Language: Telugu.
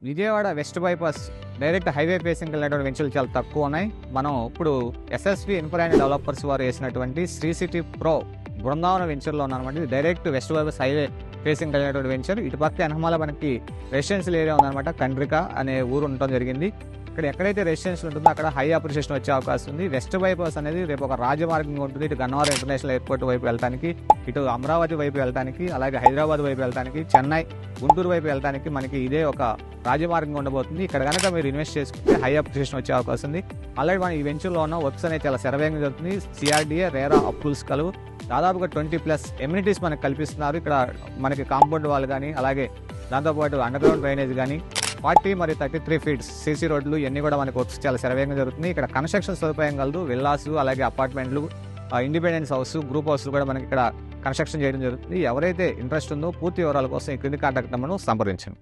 Vijayawada west bypass direct highway facing వెళ్ళినటువంటి వెంచర్లు చాలా తక్కువ ఉన్నాయి. మనం ఇప్పుడు ఎస్ఎస్వి ఇన్ఫ్రా అండ్ డెవలపర్స్ వారు వేసినటువంటి శ్రీ సిటీ ప్రో బృందావన వెంచర్లో ఉన్నారన్నమాట. ఇది direct west bypass highway facing వెళ్ళినటువంటి వెంచర్. ఇటు పక్క వెనకమాల మనకి రెసిడెన్షియల్ ఏరియా ఉందన్నమాట. కండ్రిక అనే ఊరు ఉండటం జరిగింది. ఇక్కడ ఎక్కడైతే రెసిడెన్షియల్ ఉంటుందో అక్కడ హై అప్రిషియేషన్ వచ్చే అవకాశం ఉంది. వెస్ట్ బైపాస్ అనేది రేపు ఒక రాజమార్గంగా ఉంటుంది. ఇటు గన్నవరం ఇంటర్నేషనల్ ఎయిర్పోర్ట్ వైపు వెళ్ళడానికి, ఇటు అమరావతి వైపు వెళ్ళడానికి, అలాగే హైదరాబాద్ వైపు వెళ్ళడానికి, చెన్నై, గుంటూరు వైపు వెళ్ళడానికి మనకి ఇదే ఒక రాజమార్గంగా ఉండబోతుంది. ఇక్కడ కనుక మీరు ఇన్వెస్ట్ చేసుకుంటే హై అప్రిషియేషన్ వచ్చే అవకాశం ఉంది. ఆల్రెడీ మన ఈ వెంచర్లో ఉన్న వర్క్స్ అనేది చాలా శరవేగంగా జరుగుతుంది. సిఆర్డీఏ రేరా అప్రూవల్స్ కలువు దాదాపుగా 20+ ఎమ్యూనిటీస్ మనకు కల్పిస్తున్నారు. ఇక్కడ మనకి కాంపౌండ్ వాల్ కానీ, అలాగే దాంతోపాటు అండర్గ్రౌండ్ డ్రైనేజ్ కానీ, 40 మరియు 33 ఫీట్స్ సీసీ రోడ్లు ఇవన్నీ కూడా మనకు వర్క్స్ చాలా శరవేగంగా జరుగుతుంది. ఇక్కడ కన్స్ట్రక్షన్ సదుపాయం కలదు. విల్లాస్, అలాగే అపార్ట్మెంట్లు, ఇండిపెండెన్స్ హౌస్, గ్రూప్ హౌస్ కూడా మనకి ఇక్కడ కన్స్ట్రక్షన్ చేయడం జరుగుతుంది. ఎవరైతే ఇంట్రెస్ట్ ఉందో పూర్తి వివరాల కోసం ఈ క్రింది కాంటాక్ట్ నెంబర్ను సంప్రదించండి.